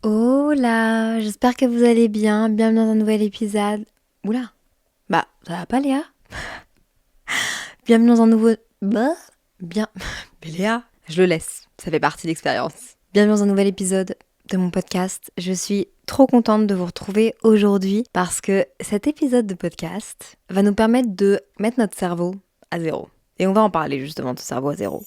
Hola, j'espère que vous allez bien. Bienvenue dans un nouvel épisode. Oula, bah ça va pas Léa? Bienvenue dans un nouveau... Bah, bien... Mais Léa, je le laisse, ça fait partie de l'expérience. Bienvenue dans un nouvel épisode de mon podcast. Je suis trop contente de vous retrouver aujourd'hui parce que cet épisode de podcast va nous permettre de mettre notre cerveau à zéro. Et on va en parler justement de ce cerveau à zéro.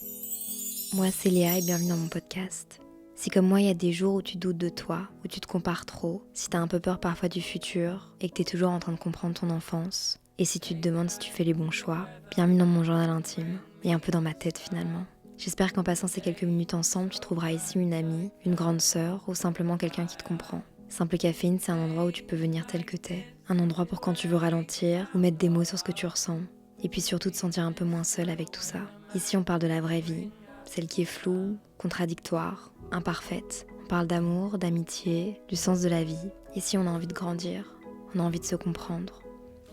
Moi c'est Léa et bienvenue dans mon podcast. Si comme moi, il y a des jours où tu doutes de toi, où tu te compares trop, si t'as un peu peur parfois du futur et que t'es toujours en train de comprendre ton enfance, et si tu te demandes si tu fais les bons choix, bienvenue dans mon journal intime, et un peu dans ma tête finalement. J'espère qu'en passant ces quelques minutes ensemble, tu trouveras ici une amie, une grande sœur ou simplement quelqu'un qui te comprend. Simple Caféine, c'est un endroit où tu peux venir tel que t'es, un endroit pour quand tu veux ralentir ou mettre des mots sur ce que tu ressens, et puis surtout te sentir un peu moins seul avec tout ça. Ici, on parle de la vraie vie, celle qui est floue, contradictoire, imparfaite. On parle d'amour, d'amitié, du sens de la vie. Ici, on a envie de grandir, on a envie de se comprendre.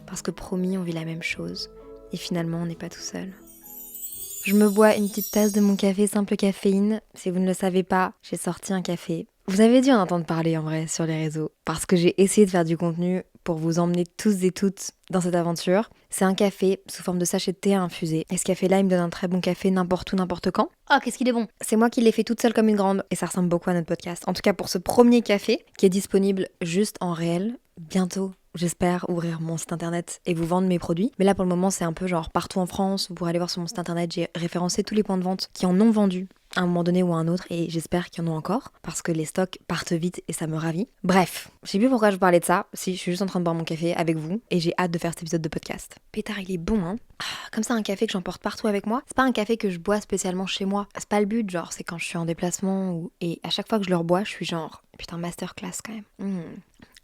Parce que promis, on vit la même chose. Et finalement, on n'est pas tout seul. Je me bois une petite tasse de mon café Simple Caféine. Si vous ne le savez pas, j'ai sorti un café. Vous avez dû en entendre parler en vrai sur les réseaux. Parce que j'ai essayé de faire du contenu pour vous emmener tous et toutes dans cette aventure. C'est un café sous forme de sachet de thé à infuser. Et ce café-là, il me donne un très bon café n'importe où, n'importe quand. Oh, qu'est-ce qu'il est bon! C'est moi qui l'ai fait toute seule comme une grande. Et ça ressemble beaucoup à notre podcast. En tout cas, pour ce premier café, qui est disponible juste en réel, bientôt. J'espère ouvrir mon site internet et vous vendre mes produits. Mais là, pour le moment, c'est un peu genre partout en France. Vous pourrez aller voir sur mon site internet, j'ai référencé tous les points de vente qui en ont vendu à un moment donné ou à un autre. Et j'espère qu'il y en a encore parce que les stocks partent vite et ça me ravit. Bref, je sais plus pourquoi je vous parlais de ça. Si, je suis juste en train de boire mon café avec vous et j'ai hâte de faire cet épisode de podcast. Pétard, il est bon, hein? Comme ça, un café que j'emporte partout avec moi. C'est pas un café que je bois spécialement chez moi. C'est pas le but, genre, c'est quand je suis en déplacement et à chaque fois que je le rebois, je suis genre, putain, masterclass quand même.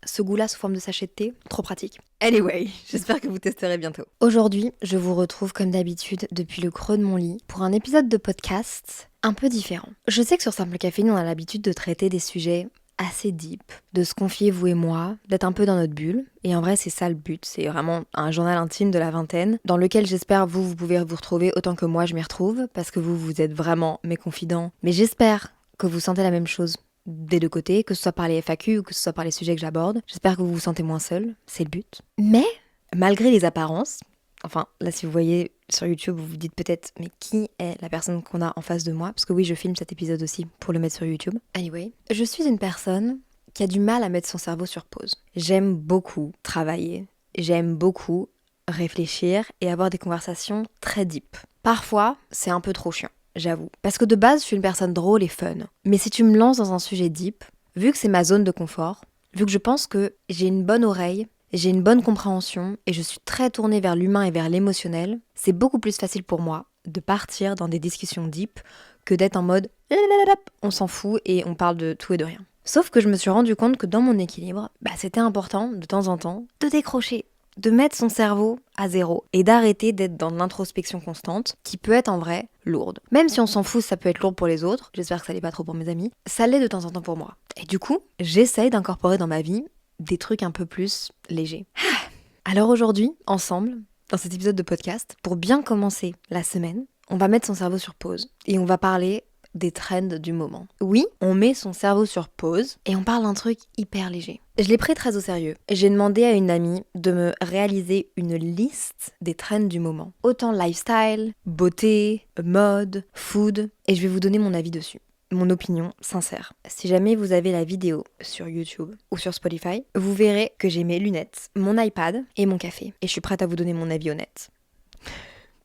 Ce goût-là sous forme de sachet de thé, trop pratique. Anyway, j'espère que vous testerez bientôt. Aujourd'hui, je vous retrouve comme d'habitude depuis le creux de mon lit pour un épisode de podcast un peu différent. Je sais que sur Simple Caféine, on a l'habitude de traiter des sujets assez deep, de se confier vous et moi, d'être un peu dans notre bulle. Et en vrai, c'est ça le but. C'est vraiment un journal intime de la vingtaine dans lequel j'espère vous pouvez vous retrouver autant que moi je m'y retrouve parce que vous êtes vraiment mes confidents. Mais j'espère que vous sentez la même chose des deux côtés, que ce soit par les FAQ ou que ce soit par les sujets que j'aborde. J'espère que vous vous sentez moins seul, c'est le but. Mais, malgré les apparences, enfin, là si vous voyez sur YouTube, vous vous dites peut-être, mais qui est la personne qu'on a en face de moi? Parce que oui, je filme cet épisode aussi pour le mettre sur YouTube. Anyway, je suis une personne qui a du mal à mettre son cerveau sur pause. J'aime beaucoup travailler, j'aime beaucoup réfléchir et avoir des conversations très deep. Parfois, c'est un peu trop chiant. J'avoue. Parce que de base, je suis une personne drôle et fun. Mais si tu me lances dans un sujet deep, vu que c'est ma zone de confort, vu que je pense que j'ai une bonne oreille, j'ai une bonne compréhension et je suis très tournée vers l'humain et vers l'émotionnel, c'est beaucoup plus facile pour moi de partir dans des discussions deep que d'être en mode on s'en fout et on parle de tout et de rien. Sauf que je me suis rendu compte que dans mon équilibre, c'était important de temps en temps de décrocher, de mettre son cerveau à zéro et d'arrêter d'être dans l'introspection constante qui peut être en vrai lourde. Même si on s'en fout, ça peut être lourd pour les autres, j'espère que ça l'est pas trop pour mes amis, ça l'est de temps en temps pour moi. Et du coup, j'essaye d'incorporer dans ma vie des trucs un peu plus légers. Alors aujourd'hui, ensemble, dans cet épisode de podcast, pour bien commencer la semaine, on va mettre son cerveau sur pause et on va parler des trends du moment. Oui, on met son cerveau sur pause et on parle d'un truc hyper léger. Je l'ai pris très au sérieux. J'ai demandé à une amie de me réaliser une liste des trends du moment. Autant lifestyle, beauté, mode, food, et je vais vous donner mon avis dessus. Mon opinion sincère. Si jamais vous avez la vidéo sur YouTube ou sur Spotify, vous verrez que j'ai mes lunettes, mon iPad et mon café. Et je suis prête à vous donner mon avis honnête.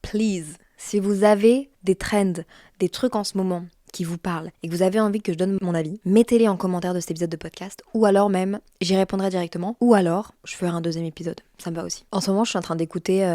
Please, si vous avez des trends, des trucs en ce moment qui vous parlent et que vous avez envie que je donne mon avis, mettez-les en commentaire de cet épisode de podcast ou alors même, j'y répondrai directement ou alors, je ferai un deuxième épisode. Ça me va aussi. En ce moment, je suis en train d'écouter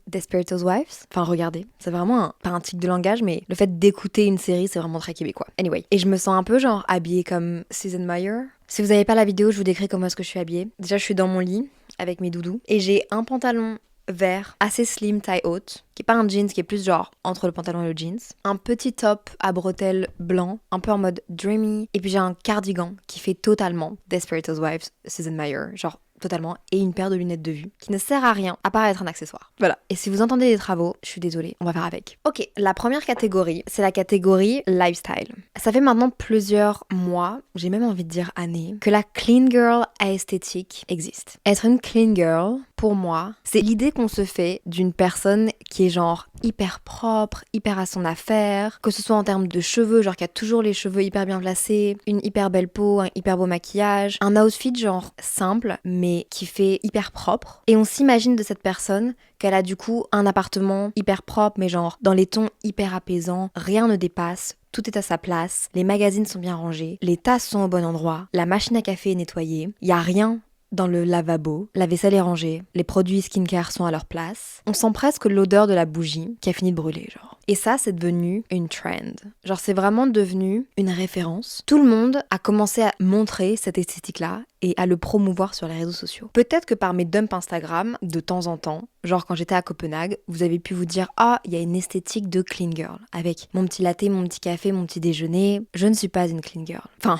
Desperate Housewives. Enfin, regardez. C'est vraiment pas un tic de langage, mais le fait d'écouter une série, c'est vraiment très québécois. Anyway. Et je me sens un peu genre habillée comme Susan Meyer. Si vous n'avez pas la vidéo, je vous décris comment est-ce que je suis habillée. Déjà, je suis dans mon lit avec mes doudous et j'ai un pantalon vert, assez slim, taille haute, qui est pas un jeans, qui est plus genre entre le pantalon et le jeans. Un petit top à bretelles blanc, un peu en mode dreamy. Et puis j'ai un cardigan qui fait totalement Desperate Housewives, Susan Meyer. Genre totalement, et une paire de lunettes de vue qui ne sert à rien à part être un accessoire. Voilà. Et si vous entendez des travaux, je suis désolée, on va faire avec. Ok, la première catégorie, c'est la catégorie lifestyle. Ça fait maintenant plusieurs mois, j'ai même envie de dire années, que la clean girl esthétique existe. Être une clean girl, pour moi, c'est l'idée qu'on se fait d'une personne qui est genre hyper propre, hyper à son affaire, que ce soit en termes de cheveux, genre qui a toujours les cheveux hyper bien placés, une hyper belle peau, un hyper beau maquillage, un outfit genre simple mais qui fait hyper propre. Et on s'imagine de cette personne qu'elle a du coup un appartement hyper propre mais genre dans les tons hyper apaisants, rien ne dépasse, tout est à sa place, les magazines sont bien rangés, les tasses sont au bon endroit, la machine à café est nettoyée, il y a rien dans le lavabo, la vaisselle est rangée, les produits skincare sont à leur place. On sent presque l'odeur de la bougie qui a fini de brûler, genre. Et ça, c'est devenu une trend. Genre, c'est vraiment devenu une référence. Tout le monde a commencé à montrer cette esthétique-là et à le promouvoir sur les réseaux sociaux. Peut-être que par mes dumps Instagram, de temps en temps, genre quand j'étais à Copenhague, vous avez pu vous dire « Ah, il y a une esthétique de clean girl. Avec mon petit latte, mon petit café, mon petit déjeuner. Je ne suis pas une clean girl. » Enfin...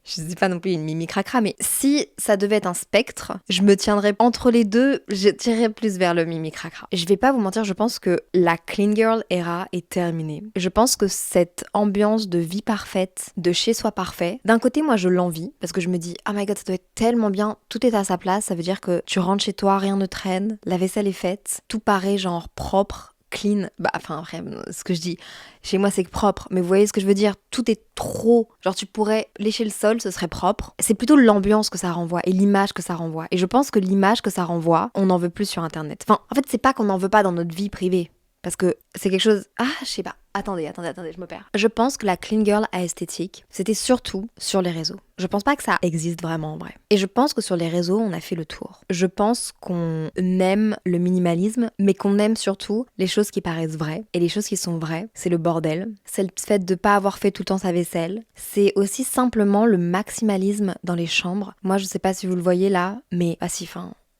Je ne suis pas non plus une mimi cracra, mais si ça devait être un spectre, je me tiendrais entre les deux, je tirerais plus vers le mimi cracra. Je vais pas vous mentir, je pense que la clean girl era est terminée. Je pense que cette ambiance de vie parfaite, de chez soi parfait, d'un côté moi je l'envie, parce que je me dis « Oh my god, ça doit être tellement bien, tout est à sa place, ça veut dire que tu rentres chez toi, rien ne traîne, la vaisselle est faite, tout paraît genre propre, clean, bah enfin après ce que je dis chez moi c'est propre, mais vous voyez ce que je veux dire, tout est trop, genre tu pourrais lécher le sol, ce serait propre. C'est plutôt l'ambiance que ça renvoie et l'image que ça renvoie, et je pense que l'image que ça renvoie, on n'en veut plus sur internet. Enfin en fait c'est pas qu'on n'en veut pas dans notre vie privée, parce que c'est quelque chose, je sais pas, attendez, je me perds. Je pense que la clean girl esthétique, c'était surtout sur les réseaux. Je pense pas que ça existe vraiment en vrai. Et je pense que sur les réseaux, on a fait le tour. Je pense qu'on aime le minimalisme, mais qu'on aime surtout les choses qui paraissent vraies. Et les choses qui sont vraies, c'est le bordel. C'est le fait de pas avoir fait tout le temps sa vaisselle. C'est aussi simplement le maximalisme dans les chambres. Moi, je sais pas si vous le voyez là, mais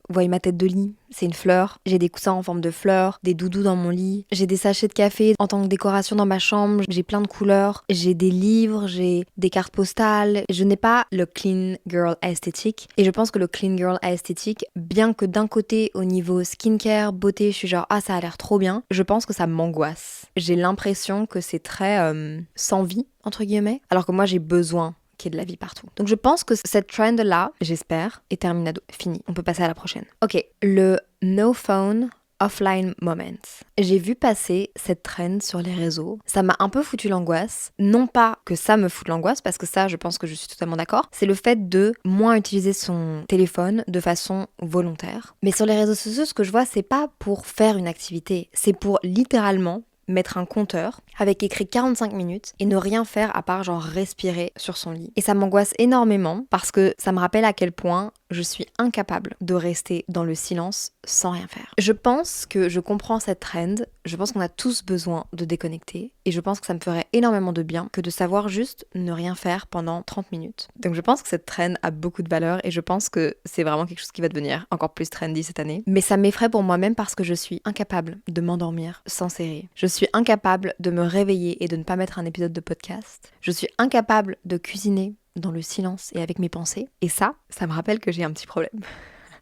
vous voyez ma tête de lit, c'est une fleur. J'ai des coussins en forme de fleurs, des doudous dans mon lit. J'ai des sachets de café en tant que décoration dans ma chambre. J'ai plein de couleurs. J'ai des livres, j'ai des cartes postales. Je n'ai pas le clean girl esthétique. Et je pense que le clean girl esthétique, bien que d'un côté au niveau skincare, beauté, je suis genre ça a l'air trop bien, je pense que ça m'angoisse. J'ai l'impression que c'est très sans vie, entre guillemets. Alors que moi j'ai besoin qu'il y ait de la vie partout. Donc je pense que cette trend-là, j'espère, est terminado. Fini. On peut passer à la prochaine. Ok, le no phone offline moments. J'ai vu passer cette trend sur les réseaux. Ça m'a un peu foutu l'angoisse. Non pas que ça me fout l'angoisse, parce que ça, je pense que je suis totalement d'accord. C'est le fait de moins utiliser son téléphone de façon volontaire. Mais sur les réseaux sociaux, ce que je vois, c'est pas pour faire une activité. C'est pour littéralement mettre un compteur avec écrit 45 minutes et ne rien faire à part genre respirer sur son lit. Et ça m'angoisse énormément parce que ça me rappelle à quel point je suis incapable de rester dans le silence sans rien faire. Je pense que je comprends cette trend, je pense qu'on a tous besoin de déconnecter et je pense que ça me ferait énormément de bien que de savoir juste ne rien faire pendant 30 minutes. Donc je pense que cette trend a beaucoup de valeur et je pense que c'est vraiment quelque chose qui va devenir encore plus trendy cette année. Mais ça m'effraie pour moi-même parce que je suis incapable de m'endormir sans série. Je suis incapable de me réveiller et de ne pas mettre un épisode de podcast. Je suis incapable de cuisiner dans le silence et avec mes pensées. Et ça me rappelle que j'ai un petit problème.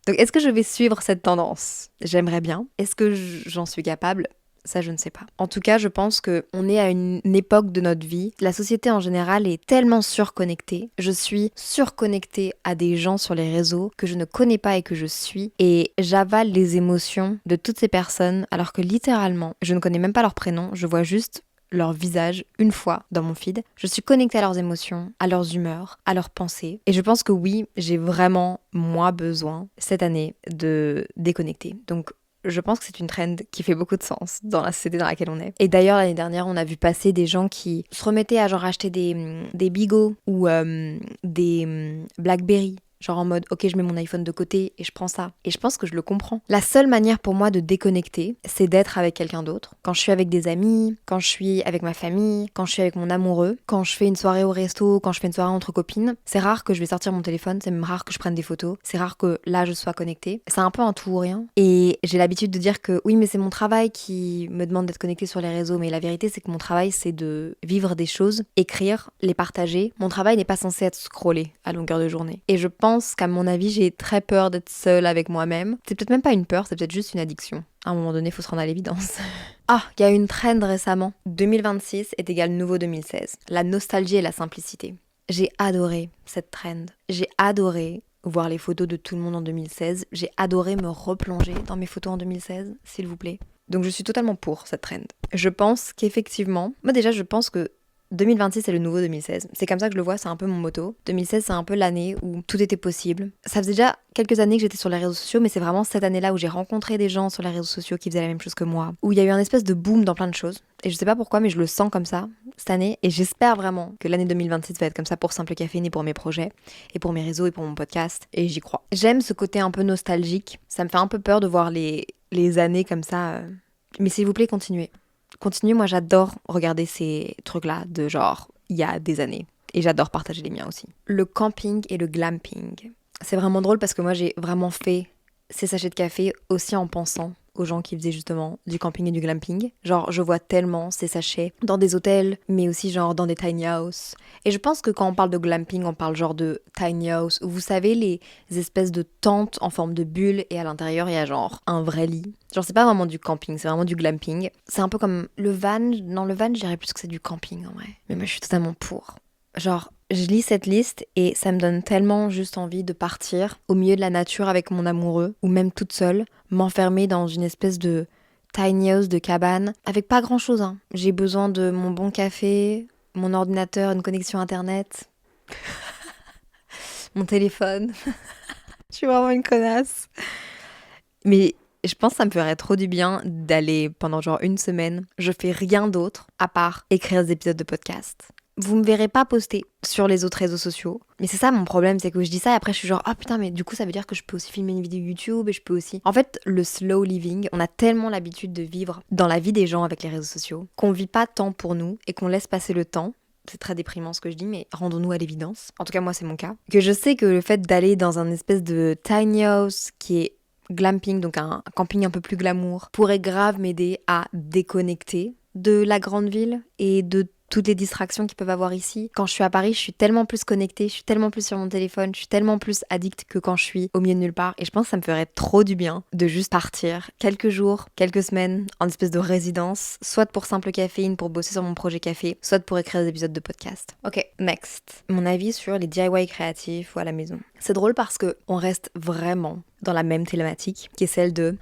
Donc est-ce que je vais suivre cette tendance ? J'aimerais bien. Est-ce que j'en suis capable ? Ça, je ne sais pas. En tout cas, je pense qu'on est à une époque de notre vie. La société en général est tellement surconnectée. Je suis surconnectée à des gens sur les réseaux que je ne connais pas et que je suis. Et j'avale les émotions de toutes ces personnes alors que littéralement, je ne connais même pas leur prénom. Je vois juste leur visage une fois dans mon feed. Je suis connectée à leurs émotions, à leurs humeurs, à leurs pensées. Et je pense que oui, j'ai vraiment, moi, besoin, cette année, de déconnecter. Donc, je pense que c'est une trend qui fait beaucoup de sens dans la société dans laquelle on est. Et d'ailleurs, l'année dernière, on a vu passer des gens qui se remettaient à genre acheter des Bigo ou des Blackberry. Genre en mode, ok, je mets mon iPhone de côté et je prends ça. Et je pense que je le comprends. La seule manière pour moi de déconnecter, c'est d'être avec quelqu'un d'autre. Quand je suis avec des amis, quand je suis avec ma famille, quand je suis avec mon amoureux, quand je fais une soirée au resto, quand je fais une soirée entre copines, c'est rare que je vais sortir mon téléphone, c'est même rare que je prenne des photos, c'est rare que là je sois connectée. C'est un peu un tout ou rien. Et j'ai l'habitude de dire que oui, mais c'est mon travail qui me demande d'être connectée sur les réseaux. Mais la vérité, c'est que mon travail, c'est de vivre des choses, écrire, les partager. Mon travail n'est pas censé être scrollé à longueur de journée. Et je pense pense qu'à mon avis, j'ai très peur d'être seule avec moi-même. C'est peut-être même pas une peur, c'est peut-être juste une addiction. À un moment donné, il faut se rendre à l'évidence. Ah, il y a une trend récemment. 2026 est égal nouveau 2016. La nostalgie et la simplicité. J'ai adoré cette trend. J'ai adoré voir les photos de tout le monde en 2016. J'ai adoré me replonger dans mes photos en 2016, s'il vous plaît. Donc je suis totalement pour cette trend. Je pense qu'effectivement, moi déjà je pense que 2026 c'est le nouveau 2016. C'est comme ça que je le vois, c'est un peu mon motto. 2016 c'est un peu l'année où tout était possible. Ça faisait déjà quelques années que j'étais sur les réseaux sociaux, mais c'est vraiment cette année-là où j'ai rencontré des gens sur les réseaux sociaux qui faisaient la même chose que moi, où il y a eu un espèce de boom dans plein de choses. Et je sais pas pourquoi, mais je le sens comme ça cette année. Et j'espère vraiment que l'année 2026 va être comme ça pour Simple Caféine et pour mes projets, et pour mes réseaux et pour mon podcast. Et j'y crois. J'aime ce côté un peu nostalgique. Ça me fait un peu peur de voir les années comme ça. Mais s'il vous plaît, continuez. Continuez, moi j'adore regarder ces trucs-là de genre il y a des années. Et j'adore partager les miens aussi. Le camping et le glamping. C'est vraiment drôle parce que moi j'ai vraiment fait ces sachets de café aussi en pensant aux gens qui faisaient justement du camping et du glamping. Genre, je vois tellement ces sachets dans des hôtels, mais aussi genre dans des tiny houses. Et je pense que quand on parle de glamping, on parle genre de tiny house, où vous savez, les espèces de tentes en forme de bulle, et à l'intérieur, il y a genre un vrai lit. Genre, c'est pas vraiment du camping, c'est vraiment du glamping. C'est un peu comme le van. Dans le van, je dirais plus que c'est du camping, en vrai. Mais moi, je suis totalement pour. Genre, je lis cette liste et ça me donne tellement juste envie de partir au milieu de la nature avec mon amoureux, ou même toute seule, m'enfermer dans une espèce de tiny house de cabane, avec pas grand chose, hein. J'ai besoin de mon bon café, mon ordinateur, une connexion internet, mon téléphone. Je suis vraiment une connasse. Mais je pense que ça me ferait trop du bien d'aller pendant genre une semaine. Je fais rien d'autre à part écrire des épisodes de podcast. Vous me verrez pas poster sur les autres réseaux sociaux. Mais c'est ça mon problème, c'est que je dis ça et après je suis genre, ah putain, mais du coup ça veut dire que je peux aussi filmer une vidéo YouTube et je peux aussi... En fait, le slow living, on a tellement l'habitude de vivre dans la vie des gens avec les réseaux sociaux qu'on vit pas tant pour nous et qu'on laisse passer le temps. C'est très déprimant ce que je dis, mais rendons-nous à l'évidence. En tout cas, moi, c'est mon cas. Que je sais que le fait d'aller dans un espèce de tiny house qui est glamping, donc un camping un peu plus glamour, pourrait grave m'aider à déconnecter de la grande ville et de toutes les distractions qu'ils peuvent avoir ici. Quand je suis à Paris, je suis tellement plus connectée, je suis tellement plus sur mon téléphone, je suis tellement plus addict que quand je suis au milieu de nulle part. Et je pense que ça me ferait trop du bien de juste partir quelques jours, quelques semaines en espèce de résidence, soit pour Simple Caféine, pour bosser sur mon projet café, soit pour écrire des épisodes de podcast. Ok, next. Mon avis sur les DIY créatifs ou à la maison. C'est drôle parce que on reste vraiment dans la même thématique, qui est celle de...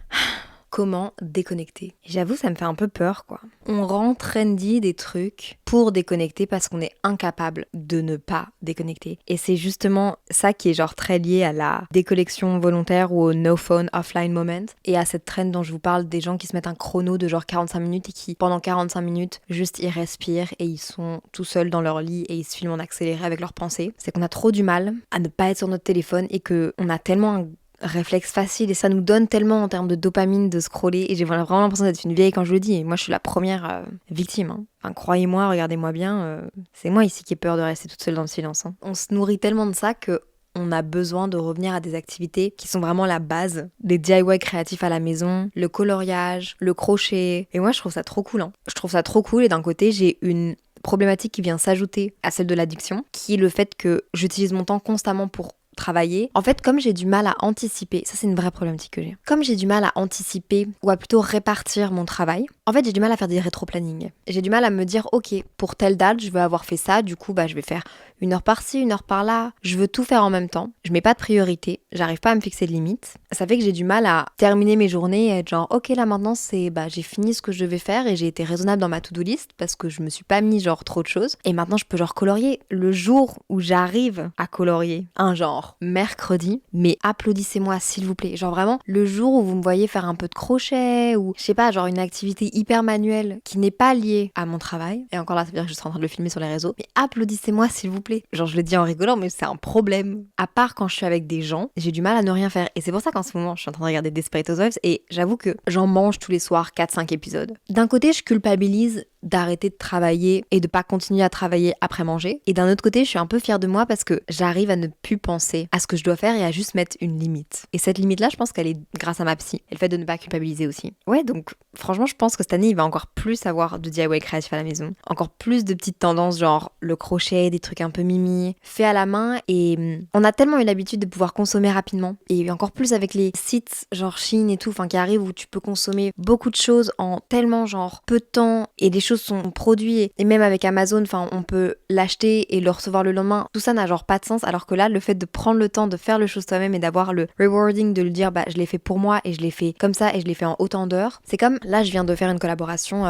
comment déconnecter. Et j'avoue, ça me fait un peu peur, quoi. On rend trendy des trucs pour déconnecter parce qu'on est incapable de ne pas déconnecter. Et c'est justement ça qui est genre très lié à la déconnexion volontaire ou au no phone offline moment et à cette trend dont je vous parle des gens qui se mettent un chrono de genre 45 minutes et qui, pendant 45 minutes, juste ils respirent et ils sont tout seuls dans leur lit et ils se filment en accéléré avec leurs pensées. C'est qu'on a trop du mal à ne pas être sur notre téléphone et qu'on a tellement un réflexe facile et ça nous donne tellement en termes de dopamine de scroller et j'ai vraiment l'impression d'être une vieille quand je le dis et moi je suis la première victime, hein. Enfin, croyez-moi, regardez-moi bien, c'est moi ici qui ai peur de rester toute seule dans le silence, hein. On se nourrit tellement de ça que on a besoin de revenir à des activités qui sont vraiment la base, des DIY créatifs à la maison, le coloriage, le crochet. Et moi je trouve ça trop cool, hein. Je trouve ça trop cool et d'un côté j'ai une problématique qui vient s'ajouter à celle de l'addiction, qui est le fait que j'utilise mon temps constamment pour travailler. En fait, comme j'ai du mal à anticiper, ça c'est une vraie problématique que j'ai. Comme j'ai du mal à anticiper ou à plutôt répartir mon travail, en fait j'ai du mal à faire des rétro-planning. J'ai du mal à me dire, ok, pour telle date, je veux avoir fait ça, du coup je vais faire 1 heure par-ci, 1 heure par-là. Je veux tout faire en même temps. Je mets pas de priorité. J'arrive pas à me fixer de limites. Ça fait que j'ai du mal à terminer mes journées et être genre, ok, là maintenant c'est, j'ai fini ce que je devais faire et j'ai été raisonnable dans ma to-do list parce que je me suis pas mis genre trop de choses. Et maintenant je peux genre colorier. Le jour où j'arrive à colorier un genre mercredi, mais applaudissez-moi s'il vous plaît. Genre vraiment, le jour où vous me voyez faire un peu de crochet ou je sais pas, genre une activité hyper manuelle qui n'est pas liée à mon travail. Et encore là, ça veut dire que je serai en train de le filmer sur les réseaux. Mais applaudissez-moi s'il vous plaît. Genre je le dis en rigolant mais c'est un problème. À part quand je suis avec des gens, j'ai du mal à ne rien faire et c'est pour ça qu'en ce moment je suis en train de regarder Desperate Housewives et j'avoue que j'en mange tous les soirs 4-5 épisodes. D'un côté je culpabilise d'arrêter de travailler et de pas continuer à travailler après manger. Et d'un autre côté, je suis un peu fière de moi parce que j'arrive à ne plus penser à ce que je dois faire et à juste mettre une limite. Et cette limite-là, je pense qu'elle est grâce à ma psy. Et le fait de ne pas culpabiliser aussi. Ouais, donc franchement, je pense que cette année, il va encore plus avoir de DIY créatif à la maison. Encore plus de petites tendances, genre le crochet, des trucs un peu mimi, fait à la main. Et on a tellement eu l'habitude de pouvoir consommer rapidement. Et encore plus avec les sites genre Shein et tout, enfin qui arrivent où tu peux consommer beaucoup de choses en tellement genre peu de temps et les choses sont produites. Et même avec Amazon, enfin on peut l'acheter et le recevoir le lendemain. Tout ça n'a genre pas de sens. Alors que là, le fait de prendre le temps de faire le chose toi-même et d'avoir le rewarding de le dire, bah je l'ai fait pour moi et je l'ai fait comme ça et je l'ai fait en autant d'heures. C'est comme là, je viens de faire une collaboration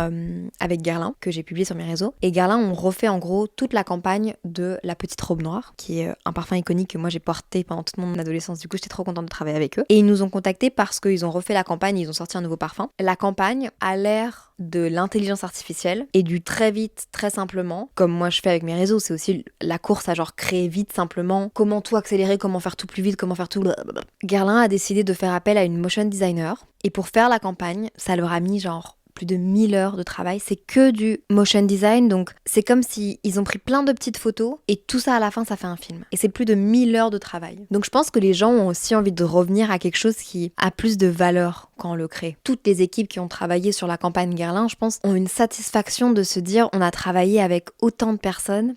avec Guerlain que j'ai publié sur mes réseaux. Et Guerlain, on refait en gros toute la campagne de la petite robe noire, qui est un parfum iconique que moi j'ai porté pendant toute mon adolescence. Du coup, j'étais trop contente de travailler avec eux. Et ils nous ont contactés parce qu'ils ont refait la campagne, ils ont sorti un nouveau parfum. La campagne a l'air de l'intelligence artificielle et du très vite, très simplement, comme moi je fais avec mes réseaux. C'est aussi la course à genre créer vite, simplement, comment tout accélérer, comment faire tout plus vite, comment faire tout blablabla. Guerlain a décidé de faire appel à une motion designer et pour faire la campagne, ça leur a mis genre plus de 1000 heures de travail, c'est que du motion design, donc c'est comme si ils ont pris plein de petites photos et tout ça à la fin ça fait un film. Et c'est plus de 1000 heures de travail. Donc je pense que les gens ont aussi envie de revenir à quelque chose qui a plus de valeur quand on le crée. Toutes les équipes qui ont travaillé sur la campagne Guerlain, je pense, ont une satisfaction de se dire on a travaillé avec autant de personnes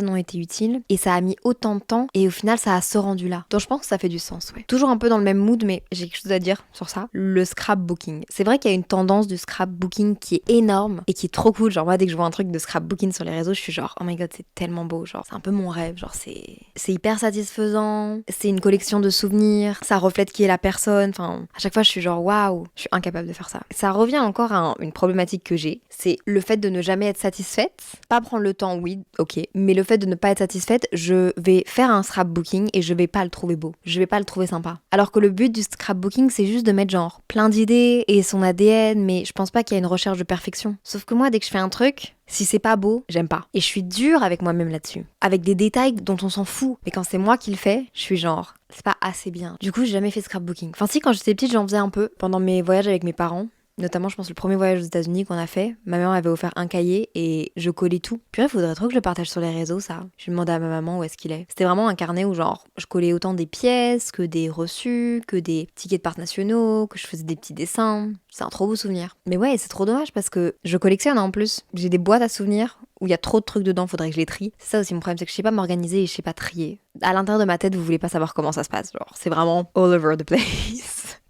ont été utiles et ça a mis autant de temps et au final ça a ce rendu là. Donc je pense que ça fait du sens, ouais. Toujours un peu dans le même mood, mais j'ai quelque chose à dire sur ça. Le scrapbooking. C'est vrai qu'il y a une tendance du scrapbooking qui est énorme et qui est trop cool. Genre moi dès que je vois un truc de scrapbooking sur les réseaux, je suis genre oh my god, c'est tellement beau, genre c'est un peu mon rêve, genre c'est hyper satisfaisant, c'est une collection de souvenirs, ça reflète qui est la personne, enfin à chaque fois je suis genre waouh, je suis incapable de faire ça. Ça revient encore à une problématique que j'ai, c'est le fait de ne jamais être satisfaite, pas prendre le temps, oui, ok, mais le fait de ne pas être satisfaite, je vais faire un scrapbooking et je vais pas le trouver beau, je vais pas le trouver sympa. Alors que le but du scrapbooking, c'est juste de mettre genre plein d'idées et son ADN, mais je pense pas qu'il y a une recherche de perfection. Sauf que moi, dès que je fais un truc, si c'est pas beau, j'aime pas. Et je suis dure avec moi-même là-dessus. Avec des détails dont on s'en fout. Mais quand c'est moi qui le fais, je suis genre, c'est pas assez bien. Du coup, j'ai jamais fait de scrapbooking. Enfin si, quand j'étais petite, j'en faisais un peu. Pendant mes voyages avec mes parents. Notamment, je pense, le premier voyage aux États-Unis qu'on a fait, ma maman avait offert un cahier et je collais tout. Puis il faudrait trop que je le partage sur les réseaux, ça. Je demandais à ma maman où est-ce qu'il est. C'était vraiment un carnet où, genre, je collais autant des pièces que des reçus, que des tickets de parcs nationaux, que je faisais des petits dessins. C'est un trop beau souvenir. Mais ouais, c'est trop dommage parce que je collectionne en plus. J'ai des boîtes à souvenirs où il y a trop de trucs dedans, faudrait que je les trie. C'est ça aussi mon problème, c'est que je sais pas m'organiser et je sais pas trier. À l'intérieur de ma tête, vous voulez pas savoir comment ça se passe, genre, c'est vraiment all over the place.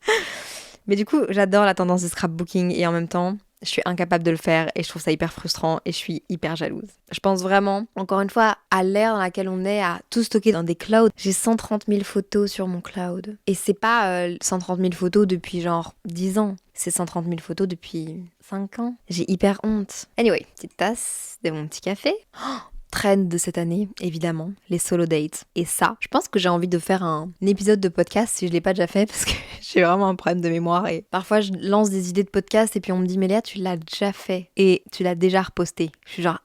Mais du coup, j'adore la tendance du scrapbooking et en même temps, je suis incapable de le faire et je trouve ça hyper frustrant et je suis hyper jalouse. Je pense vraiment, encore une fois, à l'ère dans laquelle on est, à tout stocker dans des clouds. J'ai 130 000 photos sur mon cloud. Et c'est pas 130 000 photos depuis genre 10 ans. C'est 130 000 photos depuis 5 ans. J'ai hyper honte. Anyway, petite tasse de mon petit café. Trend de cette année, évidemment, les solo dates. Et ça, je pense que j'ai envie de faire un épisode de podcast si je l'ai pas déjà fait parce que j'ai vraiment un problème de mémoire et parfois je lance des idées de podcast et puis on me dit mais Léa, tu l'as déjà fait et tu l'as déjà reposté. Je suis genre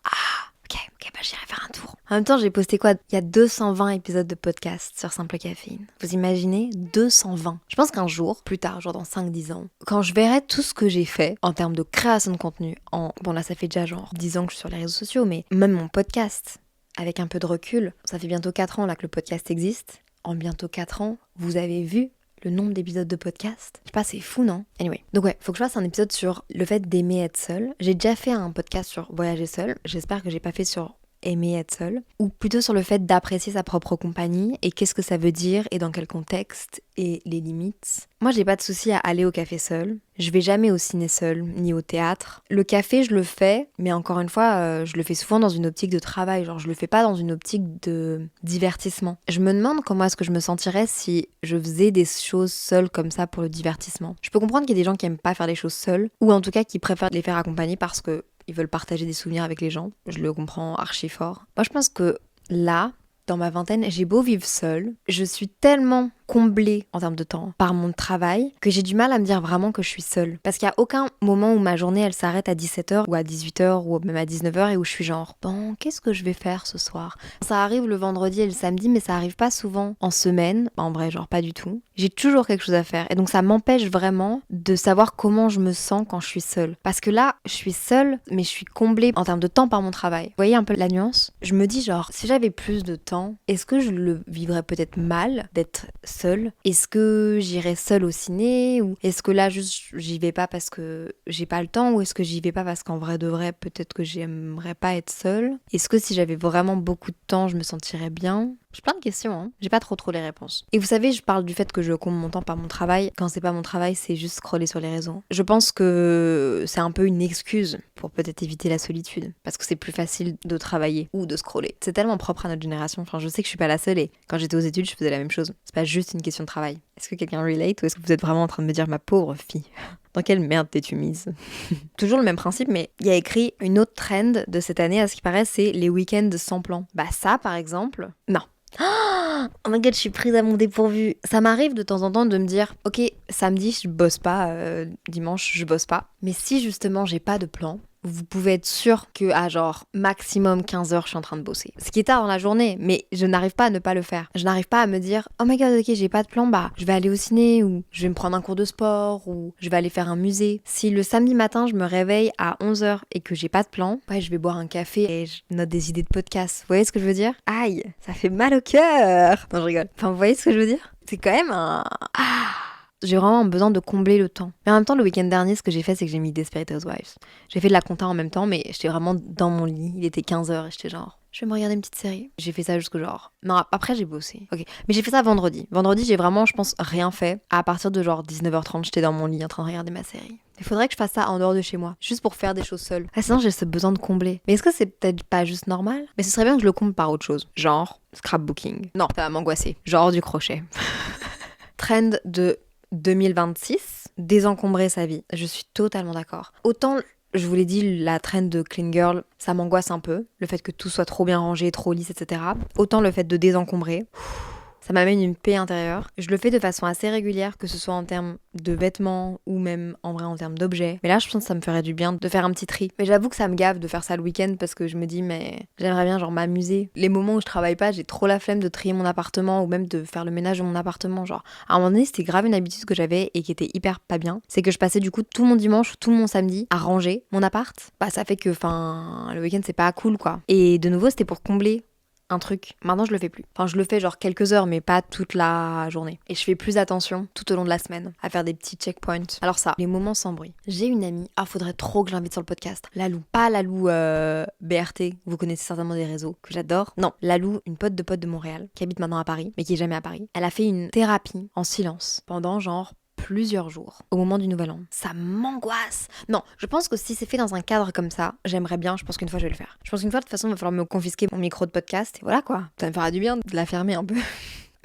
ok, bah j'irai faire un tour. En même temps, j'ai posté quoi? Il y a 220 épisodes de podcast sur Simple Caféine. Vous imaginez? 220. Je pense qu'un jour, plus tard, genre dans 5-10 ans, quand je verrai tout ce que j'ai fait en termes de création de contenu, bon là ça fait déjà genre 10 ans que je suis sur les réseaux sociaux, mais même mon podcast, avec un peu de recul, ça fait bientôt 4 ans là que le podcast existe. En bientôt 4 ans, vous avez vu le nombre d'épisodes de podcast. Je sais pas, c'est fou, non? Anyway. Donc ouais, faut que je fasse un épisode sur le fait d'aimer être seul. J'ai déjà fait un podcast sur voyager seul. J'espère que j'ai pas fait sur aimer être seul, ou plutôt sur le fait d'apprécier sa propre compagnie et qu'est-ce que ça veut dire et dans quel contexte et les limites. Moi, j'ai pas de souci à aller au café seul. Je vais jamais au ciné seul, ni au théâtre. Le café, je le fais, mais encore une fois, je le fais souvent dans une optique de travail. Genre, je le fais pas dans une optique de divertissement. Je me demande comment est-ce que je me sentirais si je faisais des choses seule comme ça pour le divertissement. Je peux comprendre qu'il y a des gens qui aiment pas faire les choses seuls, ou en tout cas qui préfèrent les faire accompagner parce que ils veulent partager des souvenirs avec les gens. Je le comprends archi fort. Moi, je pense que là, dans ma vingtaine, j'ai beau vivre seule, je suis tellement comblée en termes de temps par mon travail que j'ai du mal à me dire vraiment que je suis seule. Parce qu'il n'y a aucun moment où ma journée elle s'arrête à 17h ou à 18h ou même à 19h et où je suis genre bon, qu'est-ce que je vais faire ce soir? Ça arrive le vendredi et le samedi, mais ça arrive pas souvent en semaine. En vrai, genre pas du tout. J'ai toujours quelque chose à faire et donc ça m'empêche vraiment de savoir comment je me sens quand je suis seule. Parce que là, je suis seule, mais je suis comblée en termes de temps par mon travail. Vous voyez un peu la nuance? Je me dis genre, si j'avais plus de temps, est-ce que je le vivrais peut-être mal d'être seule? Est-ce que j'irais seule au ciné? Ou est-ce que là, juste, j'y vais pas parce que j'ai pas le temps? Ou est-ce que j'y vais pas parce qu'en vrai de vrai, peut-être que j'aimerais pas être seule? Est-ce que si j'avais vraiment beaucoup de temps, je me sentirais bien? J'ai plein de questions, hein. J'ai pas trop les réponses. Et vous savez, je parle du fait que je comble mon temps par mon travail. Quand c'est pas mon travail, c'est juste scroller sur les réseaux. Je pense que c'est un peu une excuse pour peut-être éviter la solitude. Parce que c'est plus facile de travailler ou de scroller. C'est tellement propre à notre génération. Enfin, je sais que je suis pas la seule et quand j'étais aux études, je faisais la même chose. C'est pas juste une question de travail. Est-ce que quelqu'un relate ou est-ce que vous êtes vraiment en train de me dire ma pauvre fille? Dans quelle merde t'es-tu mise? Toujours le même principe, mais il y a écrit une autre trend de cette année, à ce qui paraît, c'est les week-ends sans plan. Bah ça, par exemple, non. Oh my god, je suis prise à mon dépourvu. Ça m'arrive de temps en temps de me dire, ok, samedi je bosse pas, dimanche je bosse pas. Mais si justement j'ai pas de plan, vous pouvez être sûr que à genre maximum 15 heures je suis en train de bosser. Ce qui est tard dans la journée, mais je n'arrive pas à ne pas le faire. Je n'arrive pas à me dire, oh my god, ok, j'ai pas de plan, bah je vais aller au ciné ou je vais me prendre un cours de sport ou je vais aller faire un musée. Si le samedi matin je me réveille à 11 heures et que j'ai pas de plan, ouais, je vais boire un café et je note des idées de podcast. Vous voyez ce que je veux dire? Aïe, ça fait mal au cœur. Non, je rigole. Enfin, vous voyez ce que je veux dire? C'est quand même un... J'ai vraiment besoin de combler le temps. Mais en même temps, le week-end dernier, ce que j'ai fait, c'est que j'ai mis Desperate Housewives. J'ai fait de la compta en même temps, mais j'étais vraiment dans mon lit. Il était 15h et j'étais genre, je vais me regarder une petite série. J'ai fait ça jusqu'au genre... Non, après, j'ai bossé. Ok. Mais j'ai fait ça vendredi. Vendredi, j'ai vraiment, je pense, rien fait. À partir de genre 19h30, j'étais dans mon lit en train de regarder ma série. Il faudrait que je fasse ça en dehors de chez moi, juste pour faire des choses seules. Ah, sinon, j'ai ce besoin de combler. Mais est-ce que c'est peut-être pas juste normal? Mais ce serait bien que je le comble par autre chose. Genre, scrapbooking. Non, ça va m'angoisser. Genre du crochet. Trend de 2026, désencombrer sa vie. Je suis totalement d'accord. Autant, je vous l'ai dit, la trend de clean girl, ça m'angoisse un peu. Le fait que tout soit trop bien rangé, trop lisse, etc. Autant le fait de désencombrer, ça m'amène une paix intérieure. Je le fais de façon assez régulière, que ce soit en termes de vêtements ou même en vrai en termes d'objets. Mais là, je pense que ça me ferait du bien de faire un petit tri. Mais j'avoue que ça me gave de faire ça le week-end parce que je me dis, mais j'aimerais bien genre m'amuser. Les moments où je travaille pas, j'ai trop la flemme de trier mon appartement ou même de faire le ménage de mon appartement. Genre, à un moment donné, c'était grave une habitude que j'avais et qui était hyper pas bien. C'est que je passais du coup tout mon dimanche, tout mon samedi à ranger mon appart. Bah, ça fait que, le week-end, c'est pas cool quoi. Et de nouveau, c'était pour combler un truc. Maintenant, je le fais plus. Enfin, je le fais genre quelques heures, mais pas toute la journée. Et je fais plus attention tout au long de la semaine à faire des petits checkpoints. Alors ça, les moments sans bruit. J'ai une amie, faudrait trop que je l'invite sur le podcast. Lalou. Pas Lalou BRT, vous connaissez certainement des réseaux que j'adore. Non, Lalou, une pote de Montréal, qui habite maintenant à Paris, mais qui est jamais à Paris. Elle a fait une thérapie en silence pendant genre plusieurs jours au moment du nouvel an. Ça m'angoisse. Non, je pense que si c'est fait dans un cadre comme ça, j'aimerais bien, je pense qu'une fois je vais le faire. Je pense qu'une fois de toute façon il va falloir me confisquer mon micro de podcast et voilà quoi. Ça me fera du bien de la fermer un peu.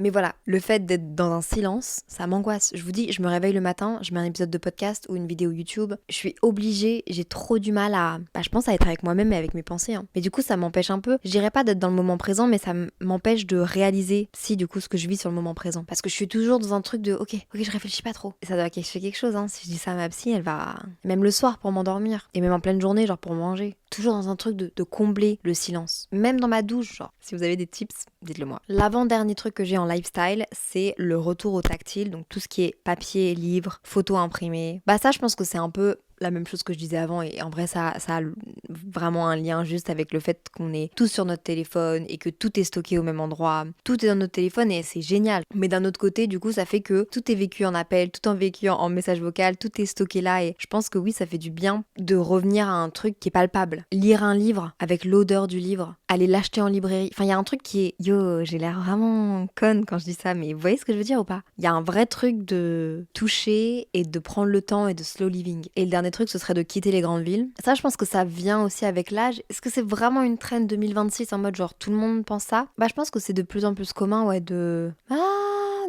Mais voilà, le fait d'être dans un silence, ça m'angoisse. Je vous dis, je me réveille le matin, je mets un épisode de podcast ou une vidéo YouTube. Je suis obligée, j'ai trop du mal à... je pense à être avec moi-même et avec mes pensées. Hein. Mais du coup, ça m'empêche un peu. Je dirais pas d'être dans le moment présent, mais ça m'empêche de réaliser, si du coup, ce que je vis sur le moment présent. Parce que je suis toujours dans un truc de, ok, je réfléchis pas trop. Et ça doit cacher quelque chose, hein. Si je dis ça à ma psy, elle va... Même le soir pour m'endormir. Et même en pleine journée, genre pour manger. Toujours dans un truc de combler le silence. Même dans ma douche, genre. Si vous avez des tips, dites-le moi. L'avant-dernier truc que j'ai en lifestyle, c'est le retour au tactile. Donc tout ce qui est papier, livre, photos imprimées. Bah ça, je pense que c'est un peu la même chose que je disais avant et en vrai ça a vraiment un lien juste avec le fait qu'on est tous sur notre téléphone et que tout est stocké au même endroit. Tout est dans notre téléphone et c'est génial. Mais d'un autre côté, du coup, ça fait que tout est vécu en appel, tout est vécu en message vocal, tout est stocké là et je pense que oui, ça fait du bien de revenir à un truc qui est palpable. Lire un livre avec l'odeur du livre, aller l'acheter en librairie. Enfin, il y a un truc qui est... Yo, j'ai l'air vraiment conne quand je dis ça, mais vous voyez ce que je veux dire ou pas? Il y a un vrai truc de toucher et de prendre le temps et de slow living. Et le dernier truc, ce serait de quitter les grandes villes. Ça, je pense que ça vient aussi avec l'âge. Est-ce que c'est vraiment une trend 2026 en mode genre tout le monde pense ça? Bah, je pense que c'est de plus en plus commun, ouais, de...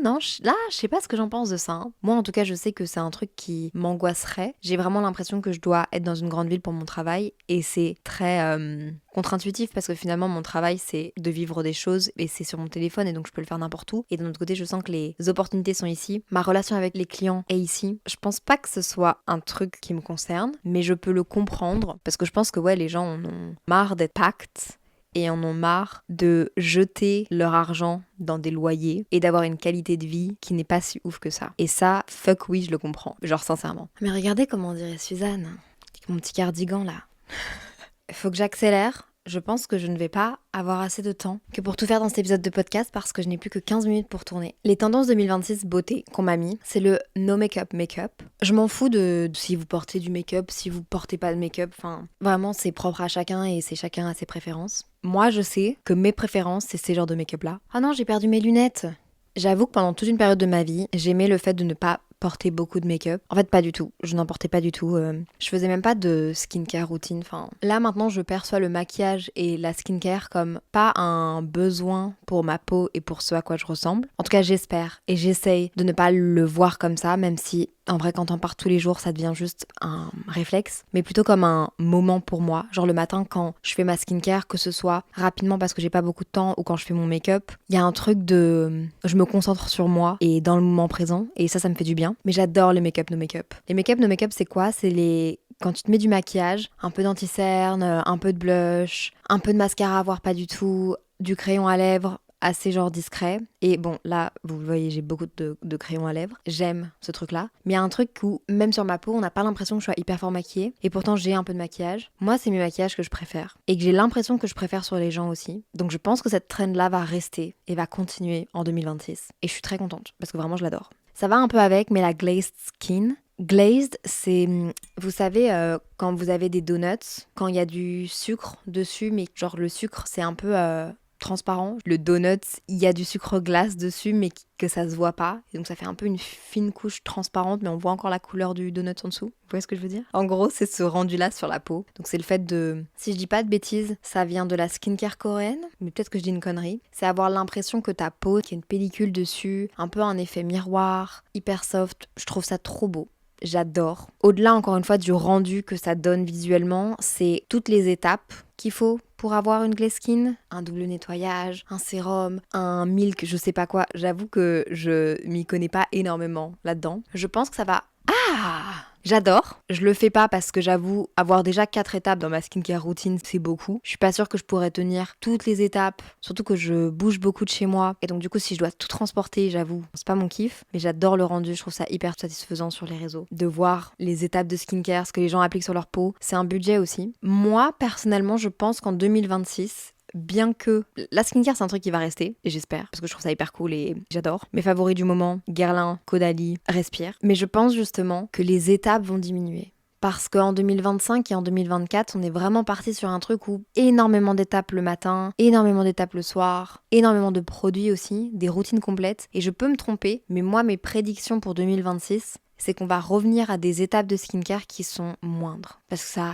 non, je sais pas ce que j'en pense de ça. Hein. Moi, en tout cas, je sais que c'est un truc qui m'angoisserait. J'ai vraiment l'impression que je dois être dans une grande ville pour mon travail et c'est très contre-intuitif parce que finalement, mon travail, c'est de vivre des choses et c'est sur mon téléphone et donc je peux le faire n'importe où. Et d'un autre côté, je sens que les opportunités sont ici. Ma relation avec les clients est ici. Je pense pas que ce soit un truc qui me concerne, mais je peux le comprendre parce que je pense que ouais, les gens en ont marre d'être pactes et en ont marre de jeter leur argent dans des loyers et d'avoir une qualité de vie qui n'est pas si ouf que ça. Et ça, fuck oui, je le comprends. Genre sincèrement. Mais regardez comment on dirait Suzanne, avec mon petit cardigan là. Il faut que j'accélère. Je pense que je ne vais pas avoir assez de temps que pour tout faire dans cet épisode de podcast parce que je n'ai plus que 15 minutes pour tourner. Les tendances 2026 beauté qu'on m'a mis, c'est le no make-up make-up. Je m'en fous de si vous portez du make-up, si vous portez pas de make-up, enfin vraiment c'est propre à chacun et c'est chacun à ses préférences. Moi je sais que mes préférences c'est ces genres de make-up là. Ah non j'ai perdu mes lunettes. J'avoue que pendant toute une période de ma vie, j'aimais le fait de ne pas porter beaucoup de make-up. En fait, pas du tout. Je n'en portais pas du tout. Je faisais même pas de skincare routine. Enfin, là, maintenant, je perçois le maquillage et la skincare comme pas un besoin pour ma peau et pour ce à quoi je ressemble. En tout cas, j'espère. Et j'essaye de ne pas le voir comme ça, même si, en vrai, quand on part tous les jours, ça devient juste un réflexe. Mais plutôt comme un moment pour moi. Genre le matin, quand je fais ma skincare, que ce soit rapidement parce que j'ai pas beaucoup de temps ou quand je fais mon make-up, il y a un truc de... Je me concentre sur moi et dans le moment présent. Et ça me fait du bien. Mais j'adore les make-up no make-up. Les make-up no make-up, c'est quoi? C'est les... Quand tu te mets du maquillage, un peu d'anti-cerne, un peu de blush, un peu de mascara, voire pas du tout, du crayon à lèvres, assez genre discret. Et bon, là, vous voyez, j'ai beaucoup de crayons à lèvres. J'aime ce truc-là. Mais il y a un truc où, même sur ma peau, on n'a pas l'impression que je sois hyper fort maquillée. Et pourtant, j'ai un peu de maquillage. Moi, c'est mes maquillages que je préfère. Et que j'ai l'impression que je préfère sur les gens aussi. Donc je pense que cette trend-là va rester et va continuer en 2026. Et je suis très contente, parce que vraiment, je l'adore. Ça va un peu avec, mais la glazed skin. Glazed, c'est, vous savez, quand vous avez des donuts, quand il y a du sucre dessus, mais genre le sucre, c'est un peu transparent. Le donut, il y a du sucre glace dessus, mais que ça se voit pas. Et donc ça fait un peu une fine couche transparente, mais on voit encore la couleur du donut en dessous. Vous voyez ce que je veux dire? En gros, c'est ce rendu-là sur la peau. Donc c'est le fait de... Si je dis pas de bêtises, ça vient de la skincare coréenne, mais peut-être que je dis une connerie. C'est avoir l'impression que ta peau, qu'il y a une pellicule dessus, un peu un effet miroir, hyper soft. Je trouve ça trop beau. J'adore. Au-delà, encore une fois, du rendu que ça donne visuellement, c'est toutes les étapes qu'il faut pour avoir une glaze skin. Un double nettoyage, un sérum, un milk, je sais pas quoi. J'avoue que je m'y connais pas énormément là-dedans. Je pense que ça va... Ah! J'adore. Je le fais pas parce que j'avoue, avoir déjà 4 étapes dans ma skincare routine, c'est beaucoup. Je suis pas sûre que je pourrais tenir toutes les étapes, surtout que je bouge beaucoup de chez moi. Et donc du coup, si je dois tout transporter, j'avoue, c'est pas mon kiff. Mais j'adore le rendu, je trouve ça hyper satisfaisant sur les réseaux. De voir les étapes de skincare, ce que les gens appliquent sur leur peau. C'est un budget aussi. Moi, personnellement, je pense qu'en 2026... Bien que la skincare c'est un truc qui va rester, et j'espère, parce que je trouve ça hyper cool et j'adore. Mes favoris du moment, Guerlain, Caudalie, Respire. Mais je pense justement que les étapes vont diminuer. Parce qu'en 2025 et en 2024, on est vraiment parti sur un truc où énormément d'étapes le matin, énormément d'étapes le soir, énormément de produits aussi, des routines complètes. Et je peux me tromper, mais moi mes prédictions pour 2026, c'est qu'on va revenir à des étapes de skincare qui sont moindres. Parce que ça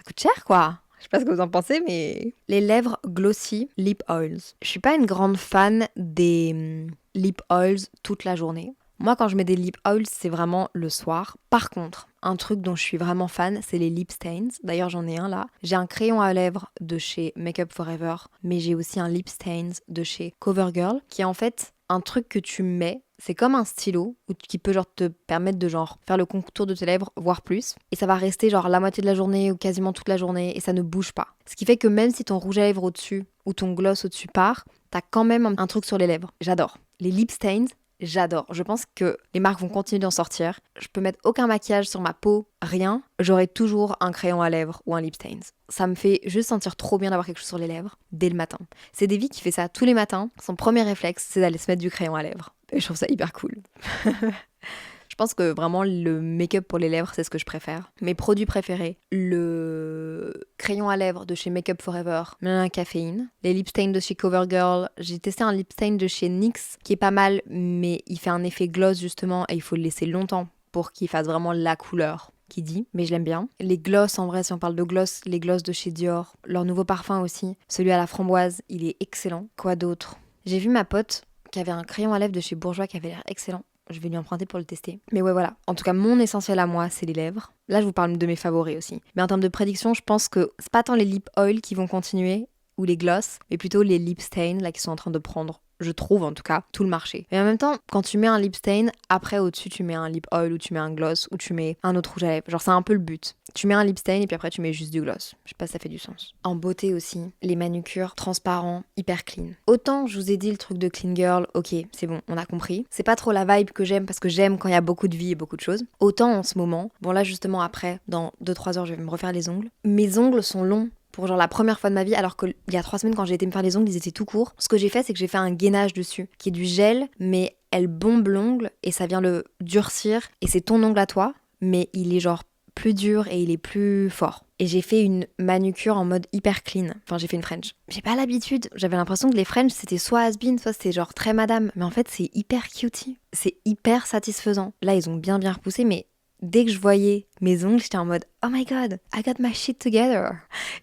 coûte cher quoi. Je sais pas ce que vous en pensez, mais... Les lèvres glossy, lip oils. Je suis pas une grande fan des lip oils toute la journée. Moi, quand je mets des lip oils, c'est vraiment le soir. Par contre, un truc dont je suis vraiment fan, c'est les lip stains. D'ailleurs, j'en ai un là. J'ai un crayon à lèvres de chez Make Up Forever, mais j'ai aussi un lip stains de chez CoverGirl, qui est en fait un truc que tu mets. C'est comme un stylo qui peut genre te permettre de genre faire le contour de tes lèvres, voire plus. Et ça va rester genre la moitié de la journée ou quasiment toute la journée et ça ne bouge pas. Ce qui fait que même si ton rouge à lèvres au-dessus ou ton gloss au-dessus part, t'as quand même un truc sur les lèvres. J'adore. Les lip stains, j'adore. Je pense que les marques vont continuer d'en sortir. Je peux mettre aucun maquillage sur ma peau, rien. J'aurai toujours un crayon à lèvres ou un lip stains. Ça me fait juste sentir trop bien d'avoir quelque chose sur les lèvres dès le matin. C'est Davy qui fait ça tous les matins. Son premier réflexe, c'est d'aller se mettre du crayon à lèvres. Et je trouve ça hyper cool. Je pense que vraiment le make-up pour les lèvres, c'est ce que je préfère. Mes produits préférés, le crayon à lèvres de chez Make Up Forever, un caféine. Les lip stains de chez CoverGirl. J'ai testé un lip stain de chez NYX qui est pas mal, mais il fait un effet gloss justement et il faut le laisser longtemps pour qu'il fasse vraiment la couleur qui dit, mais je l'aime bien. Les gloss, en vrai, si on parle de gloss, les gloss de chez Dior, leur nouveau parfum aussi, celui à la framboise, il est excellent. Quoi d'autre? J'ai vu ma pote qui avait un crayon à lèvres de chez Bourjois qui avait l'air excellent. Je vais lui emprunter pour le tester. Mais ouais, voilà. En tout cas, mon essentiel à moi, c'est les lèvres. Là, je vous parle de mes favoris aussi. Mais en termes de prédiction, je pense que c'est pas tant les lip oil qui vont continuer, ou les gloss, mais plutôt les lip stains, là, qui sont en train de prendre, je trouve en tout cas, tout le marché. Et en même temps, quand tu mets un lip stain, après au-dessus, tu mets un lip oil, ou tu mets un gloss, ou tu mets un autre rouge à lèvres. Genre, c'est un peu le but. Tu mets un lip stain et puis après tu mets juste du gloss. Je sais pas si ça fait du sens. En beauté aussi, les manucures transparents, hyper clean. Autant je vous ai dit le truc de clean girl, ok, c'est bon, on a compris. C'est pas trop la vibe que j'aime parce que j'aime quand il y a beaucoup de vie et beaucoup de choses. Autant en ce moment, bon là justement après, dans 2-3 heures je vais me refaire les ongles. Mes ongles sont longs pour genre la première fois de ma vie, alors qu'il y a 3 semaines quand j'ai été me faire les ongles, ils étaient tout courts. Ce que j'ai fait, c'est que j'ai fait un gainage dessus, qui est du gel, mais elle bombe l'ongle et ça vient le durcir. Et c'est ton ongle à toi, mais il est genre plus dur et il est plus fort. Et j'ai fait une manucure en mode hyper clean. Enfin, j'ai fait une French. J'ai pas l'habitude. J'avais l'impression que les French, c'était soit has-been, soit c'était genre très madame. Mais en fait, c'est hyper cutie. C'est hyper satisfaisant. Là, ils ont bien repoussé, mais dès que je voyais mes ongles, j'étais en mode oh my god, I got my shit together.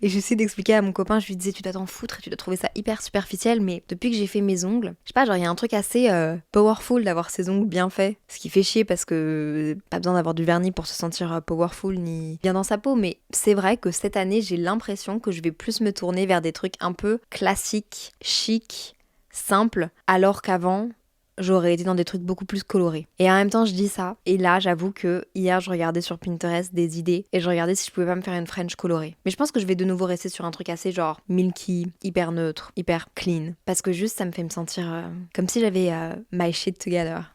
Et j'essaie d'expliquer à mon copain, je lui disais tu dois t'en foutre et tu dois trouver ça hyper superficiel, mais depuis que j'ai fait mes ongles, je sais pas, genre il y a un truc assez powerful d'avoir ses ongles bien faits. Ce qui fait chier parce que pas besoin d'avoir du vernis pour se sentir powerful ni bien dans sa peau, mais c'est vrai que cette année j'ai l'impression que je vais plus me tourner vers des trucs un peu classiques, chic, simples, alors qu'avant j'aurais été dans des trucs beaucoup plus colorés. Et en même temps, je dis ça. Et là, j'avoue que hier, je regardais sur Pinterest des idées et je regardais si je pouvais pas me faire une French colorée. Mais je pense que je vais de nouveau rester sur un truc assez genre milky, hyper neutre, hyper clean. Parce que juste, ça me fait me sentir comme si j'avais my shit together.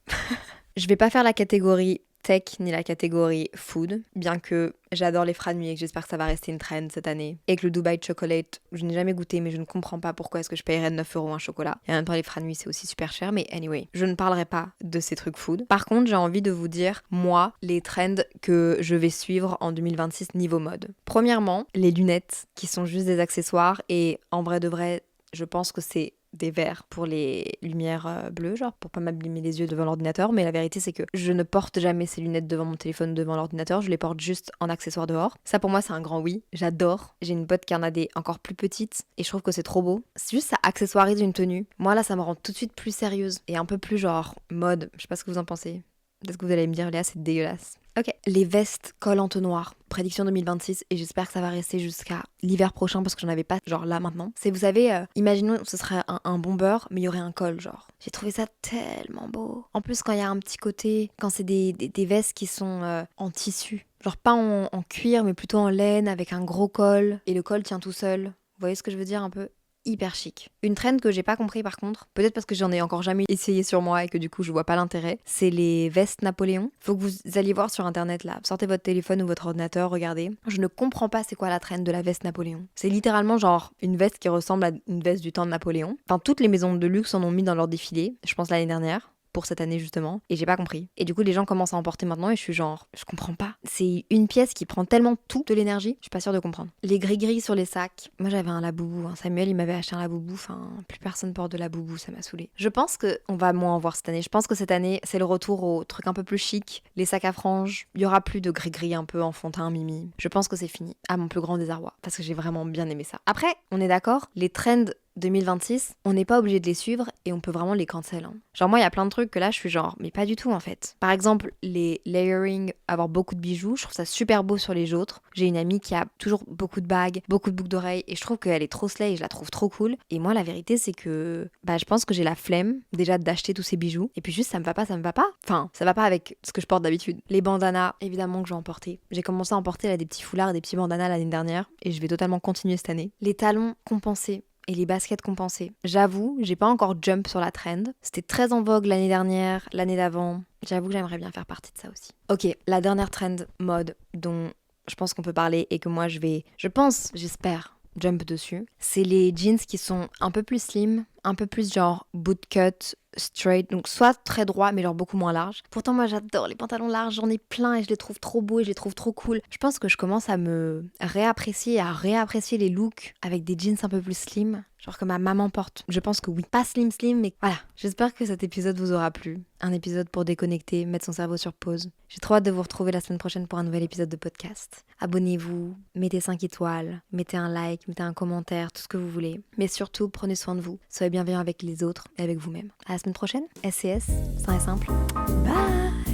Je vais pas faire la catégorie tech ni la catégorie food, bien que j'adore les frannuis et que j'espère que ça va rester une trend cette année. Et que le Dubai Chocolate, je n'ai jamais goûté, mais je ne comprends pas pourquoi est-ce que je paierais 9 € un chocolat. Et en même temps, les frannuis, c'est aussi super cher, mais anyway, je ne parlerai pas de ces trucs food. Par contre, j'ai envie de vous dire, moi, les trends que je vais suivre en 2026 niveau mode. Premièrement, les lunettes, qui sont juste des accessoires, et en vrai de vrai, je pense que c'est des verres pour les lumières bleues, genre pour pas m'abîmer les yeux devant l'ordinateur, mais la vérité c'est que je ne porte jamais ces lunettes devant mon téléphone, devant l'ordinateur, je les porte juste en accessoire dehors. Ça pour moi c'est un grand oui, j'adore. J'ai une pote qui en a des encore plus petites et je trouve que c'est trop beau. C'est juste ça accessoirise une tenue. Moi là ça me rend tout de suite plus sérieuse et un peu plus genre mode, je sais pas ce que vous en pensez. Peut-être que vous allez me dire, Léa, c'est dégueulasse. Ok, les vestes col entonnoir, prédiction 2026, et j'espère que ça va rester jusqu'à l'hiver prochain parce que j'en avais pas, genre là maintenant. C'est, vous savez, imaginons ce serait un bomber, mais il y aurait un col, genre. J'ai trouvé ça tellement beau. En plus, quand il y a un petit côté, quand c'est des vestes qui sont en tissu, genre pas en cuir, mais plutôt en laine, avec un gros col, et le col tient tout seul. Vous voyez ce que je veux dire un peu? Hyper chic. Une trend que j'ai pas compris par contre, peut-être parce que j'en ai encore jamais essayé sur moi et que du coup je vois pas l'intérêt, c'est les vestes Napoléon. Faut que vous alliez voir sur internet là, sortez votre téléphone ou votre ordinateur, regardez. Je ne comprends pas c'est quoi la trend de la veste Napoléon. C'est littéralement genre une veste qui ressemble à une veste du temps de Napoléon. Enfin toutes les maisons de luxe en ont mis dans leur défilé, je pense l'année dernière. Pour cette année justement, et j'ai pas compris. Et du coup les gens commencent à en porter maintenant et je suis genre, je comprends pas. C'est une pièce qui prend tellement tout de l'énergie, je suis pas sûre de comprendre. Les gris-gris sur les sacs, moi j'avais un Laboubou, hein. Samuel il m'avait acheté un Laboubou, enfin plus personne porte de Laboubou, ça m'a saoulée. Je pense que on va moins en voir cette année, je pense que cette année c'est le retour au truc un peu plus chic, les sacs à franges, il y aura plus de gris-gris un peu enfantin, mimi. Je pense que c'est fini, à mon plus grand désarroi, parce que j'ai vraiment bien aimé ça. Après, on est d'accord, les trends 2026, on n'est pas obligé de les suivre et on peut vraiment les cancel. Hein. Genre moi, il y a plein de trucs que là, je suis genre, mais pas du tout en fait. Par exemple, les layering, avoir beaucoup de bijoux, je trouve ça super beau sur les autres. J'ai une amie qui a toujours beaucoup de bagues, beaucoup de boucles d'oreilles et je trouve qu'elle est trop slay et je la trouve trop cool. Et moi, la vérité, c'est que je pense que j'ai la flemme déjà d'acheter tous ces bijoux. Et puis juste, ça me va pas. Enfin, ça va pas avec ce que je porte d'habitude. Les bandanas, évidemment que je vais en porter. J'ai commencé à en porter là des petits foulards et des petits bandanas l'année dernière et je vais totalement continuer cette année. Les talons compensés. Et les baskets compensées. J'avoue, j'ai pas encore jump sur la trend. C'était très en vogue l'année dernière, l'année d'avant. J'avoue que j'aimerais bien faire partie de ça aussi. Ok, la dernière trend mode dont je pense qu'on peut parler et que moi j'espère jump dessus, c'est les jeans qui sont un peu plus slim, un peu plus genre bootcut, straight, donc soit très droit mais genre beaucoup moins large. Pourtant moi j'adore les pantalons larges, j'en ai plein et je les trouve trop beaux et je les trouve trop cool. Je pense que je commence à me réapprécier les looks avec des jeans un peu plus slim, genre que ma maman porte. Je pense que oui, pas slim mais voilà. J'espère que cet épisode vous aura plu. Un épisode pour déconnecter, mettre son cerveau sur pause. J'ai trop hâte de vous retrouver la semaine prochaine pour un nouvel épisode de podcast. Abonnez-vous, mettez 5 étoiles, mettez un like, mettez un commentaire, tout ce que vous voulez. Mais surtout, prenez soin de vous. Soyez bienveillants avec les autres et avec vous-même. À la semaine semaine prochaine. SCS, sain et simple. Bye!